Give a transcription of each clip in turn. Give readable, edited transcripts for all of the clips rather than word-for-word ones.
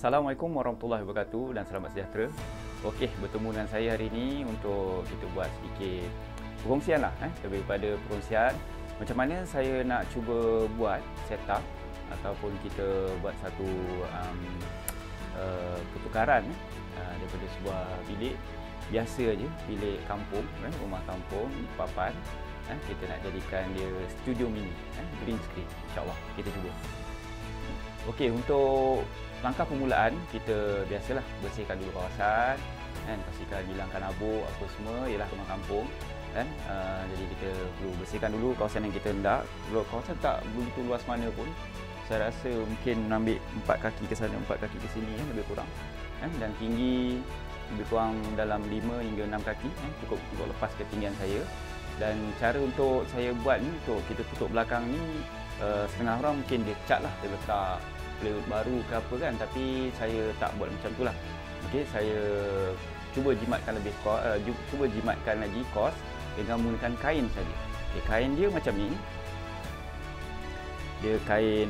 Assalamualaikum warahmatullahi wabarakatuh dan selamat sejahtera. Okey, bertemu dengan saya hari ini untuk kita buat sedikit perkongsian lah, lebih pada perkongsian macam mana saya nak cuba buat setup ataupun kita buat satu pertukaran daripada sebuah bilik biasa aja, bilik kampung, rumah kampung di papan. Kita nak jadikan dia studio mini, green screen. InsyaAllah kita cuba. Okey, untuk langkah permulaan kita biasalah bersihkan dulu kawasan, pastikan hilangkan abu apa semua, ialah rumah kampung kan. Jadi kita perlu bersihkan dulu kawasan yang kita hendak. Kalau kawasan tak begitu luas mana pun, saya rasa mungkin ambil 4 kaki ke sana, 4 kaki ke sini lebih kurang, dan tinggi lebih kurang dalam 5 hingga 6 kaki, cukup untuk lepas ketinggian saya. Dan cara untuk saya buat ni, untuk kita tutup belakang ni, setengah orang mungkin dia cat lah, dia letak plywood baru ke apa kan, tapi saya tak buat macam tu lah. Okey, saya cuba jimatkan lagi kos dengan menggunakan kain saja. Okay, kain dia macam ni. Dia kain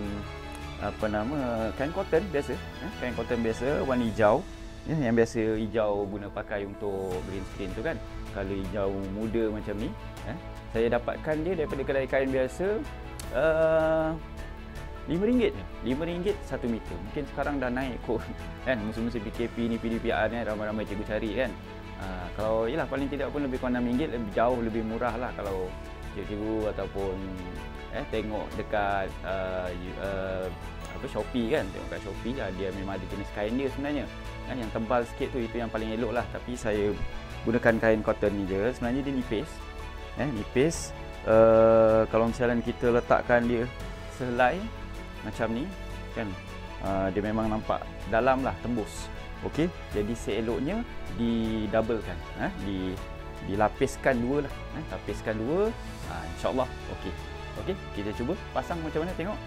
kain cotton biasa, kain cotton biasa warna hijau. Yang biasa hijau guna pakai untuk green screen tu kan. Kalau hijau muda macam ni, saya dapatkan dia daripada kedai kain biasa, RM5 je. RM5 1 meter. Mungkin sekarang dah naik kot kan, musim-musim PKP ni, PDPR ni, ramai-ramai cikgu cari kan. Kalau yalah paling tidak pun lebih kurang RM6, lebih jauh lebih murah lah kalau cikgu ataupun tengok dekat Shopee kan. Tengok kat Shopee lah, dia memang ada jenis kain dia sebenarnya kan, yang tebal sikit tu, itu yang paling elok lah. Tapi saya gunakan kain cotton ni je. Sebenarnya dia nipis, nipis. Kalau misalnya kita letakkan dia sehelai macam ni kan, dia memang nampak dalam lah, tembus. Okey, jadi seeloknya didoublekan, dilapiskan dua lah, lapiskan dua, insyaAllah okey. Okey, kita cuba pasang macam mana, tengok.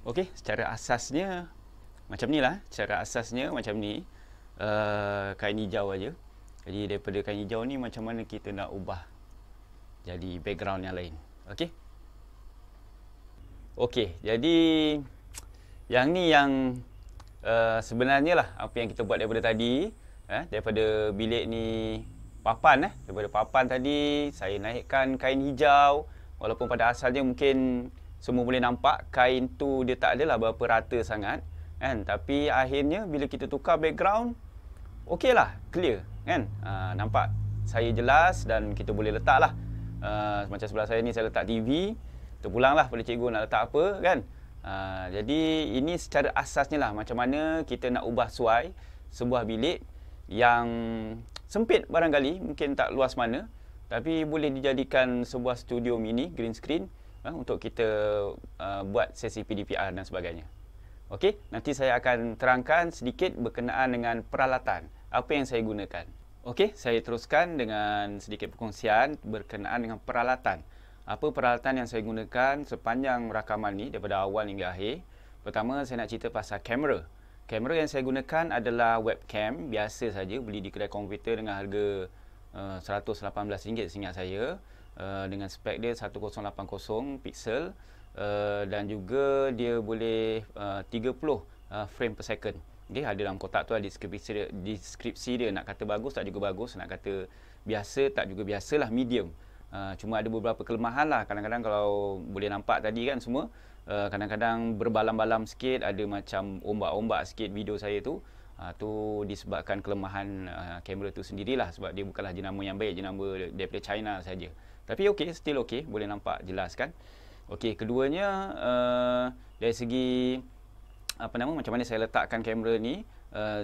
Okey, secara asasnya macam ni lah. Secara asasnya macam ni, kain hijau aja. Jadi daripada kain hijau ni macam mana kita nak ubah jadi background yang lain. Okey. Okey, jadi yang ni yang sebenarnya lah apa yang kita buat daripada tadi, daripada bilik ni papan, daripada papan tadi saya naikkan kain hijau. Walaupun pada asalnya mungkin semua boleh nampak kain tu dia tak adalah berapa rata sangat kan, tapi akhirnya bila kita tukar background, okeylah, clear kan. Nampak saya jelas dan kita boleh letak lah, macam sebelah saya ni saya letak TV, terpulanglah pada cikgu nak letak apa kan. Jadi ini secara asasnya lah macam mana kita nak ubah suai sebuah bilik yang sempit barangkali, mungkin tak luas mana, tapi boleh dijadikan sebuah studio mini green screen untuk kita buat sesi PDPR dan sebagainya. Okey, nanti saya akan terangkan sedikit berkenaan dengan peralatan apa yang saya gunakan. Okey, saya teruskan dengan sedikit perkongsian berkenaan dengan peralatan. Apa peralatan yang saya gunakan sepanjang rakaman ni daripada awal hingga akhir. Pertama, saya nak cerita pasal kamera. Kamera yang saya gunakan adalah webcam biasa saja, beli di kedai komputer dengan harga RM118 seingat saya. Dengan spek dia 1080 pixel, dan juga dia boleh 30 frame per second. Okay, ada dalam kotak tu ada deskripsi dia. Nak kata bagus tak juga bagus, nak kata biasa tak juga biasalah, medium. Cuma ada beberapa kelemahan lah. Kadang-kadang kalau boleh nampak tadi kan semua, kadang-kadang berbalam-balam sikit, ada macam ombak-ombak sikit video saya tu. Tu disebabkan kelemahan kamera tu sendirilah, sebab dia bukanlah jenama yang baik, jenama daripada China saja. Tapi okey, still okey, boleh nampak jelas kan. Okey, keduanya dari segi macam mana saya letakkan kamera ni,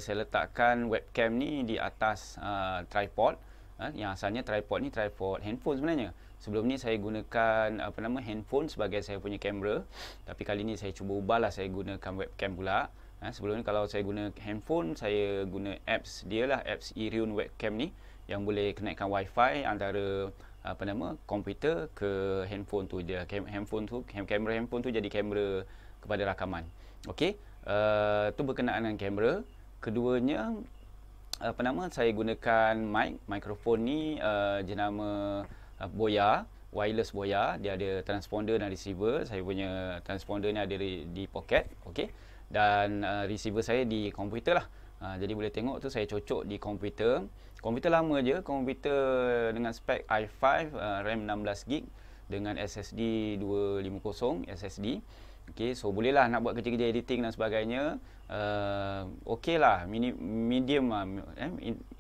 saya letakkan webcam ni di atas tripod. Yang asalnya tripod ni tripod handphone sebenarnya. Sebelum ni saya gunakan handphone sebagai saya punya kamera, tapi kali ni saya cuba ubahlah, saya gunakan webcam pula. Sebelum ni kalau saya guna handphone, saya guna apps dia lah, apps Ereun Webcam ni yang boleh connectkan wifi antara komputer ke handphone tu. Dia kamera handphone tu jadi kamera kepada rakaman. Okey, tu berkenaan dengan kamera. Keduanya saya gunakan mikrofon ni jenama Boya, wireless Boya. Dia ada transponder dan receiver. Saya punya transponder ni ada di poket, okey. Dan receiver saya di komputer lah. Jadi boleh tengok tu saya cocok di komputer. Komputer lama je, komputer dengan spek i5, RAM 16GB dengan SSD 250 SSD. Okey, so bolehlah nak buat kerja-kerja editing dan sebagainya. Okey lah, medium lah,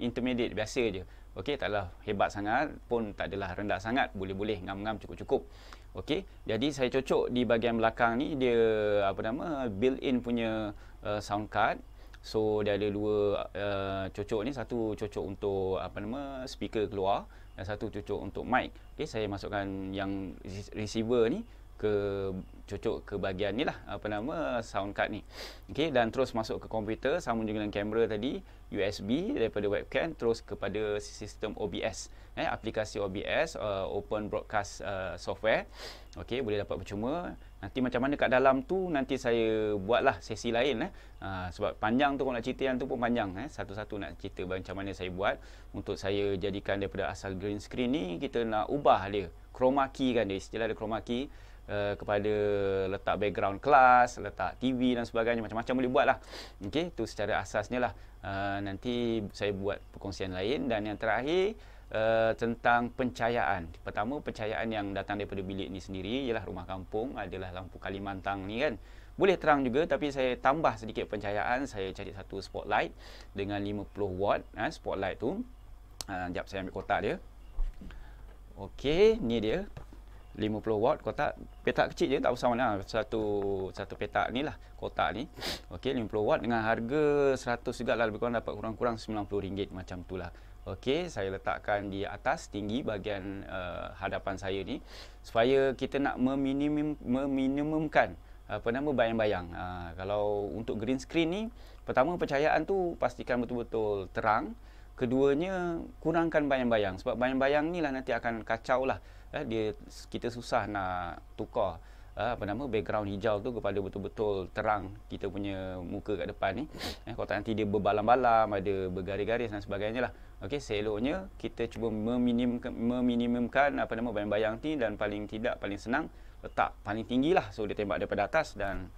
intermediate biasa je. Okey, taklah hebat sangat pun tak adalah rendah sangat, boleh-boleh, ngam-ngam cukup-cukup. Okey, jadi saya cocok di bahagian belakang ni dia built-in punya sound card. So dia ada dua cocok ni, satu cocok untuk speaker keluar dan satu cocok untuk mic. Okey, saya masukkan yang receiver ni cocok ke bahagian ni lah, sound card ni. Okey, dan terus masuk ke komputer, sambung juga dengan kamera tadi, USB daripada webcam terus kepada sistem OBS, aplikasi OBS, Open Broadcast Software. Okey, boleh dapat percuma. Nanti macam mana kat dalam tu nanti saya buatlah sesi lain, sebab panjang tu, kalau nak cerita yang tu pun panjang, satu-satu nak cerita macam mana saya buat untuk saya jadikan daripada asal green screen ni kita nak ubah dia, chroma key kan dia, istilah ada chroma key, kepada letak background kelas, letak TV dan sebagainya, macam-macam boleh buat lah. Okey, tu secara asasnya lah. Nanti saya buat perkongsian lain. Dan yang terakhir tentang pencahayaan. Pertama, pencahayaan yang datang daripada bilik ni sendiri ialah rumah kampung, adalah lampu Kalimantan ni kan, boleh terang juga, tapi saya tambah sedikit pencahayaan. Saya cari satu spotlight dengan 50 watt spotlight tu. Sekejap saya ambil kotak dia. Okey, ni dia 50 watt kotak, petak kecil je, tak besar mana, satu petak ni lah, kotak ni. Okey, 50 watt dengan harga 100 juga lah, lebih kurang dapat kurang-kurang RM90 macam tu lah. Okey, saya letakkan di atas tinggi bahagian hadapan saya ni supaya kita nak meminimumkan bayang-bayang. Kalau untuk green screen ni, pertama pencahayaan tu pastikan betul-betul terang. Keduanya, kurangkan bayang-bayang, sebab bayang-bayang ni lah nanti akan kacau lah. Kita susah nak tukar background hijau tu kepada betul-betul terang kita punya muka kat depan ni. Kalau tak nanti dia berbalam-balam, ada bergaris-garis dan sebagainya lah. Okey, seeloknya kita cuba meminimumkan bayang-bayang ni, dan paling senang letak paling tinggi lah, so dia tembak daripada atas dan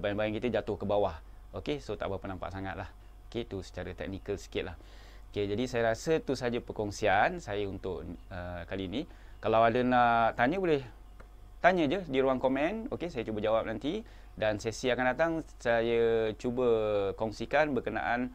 bayang-bayang kita jatuh ke bawah. Okey, so tak berapa nampak sangat lah. Okey, tu secara teknikal sikit lah. Okey, jadi saya rasa tu saja perkongsian saya untuk kali ini. Kalau ada nak tanya, boleh tanya je di ruang komen. Okey, saya cuba jawab nanti. Dan sesi akan datang saya cuba kongsikan berkenaan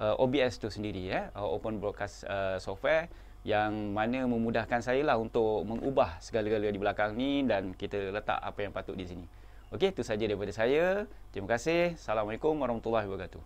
OBS tu sendiri, Open Broadcast Software, yang mana memudahkan saya lah untuk mengubah segala-galanya di belakang ni dan kita letak apa yang patut di sini. Okey, itu saja daripada saya. Terima kasih. Assalamualaikum warahmatullahi wabarakatuh.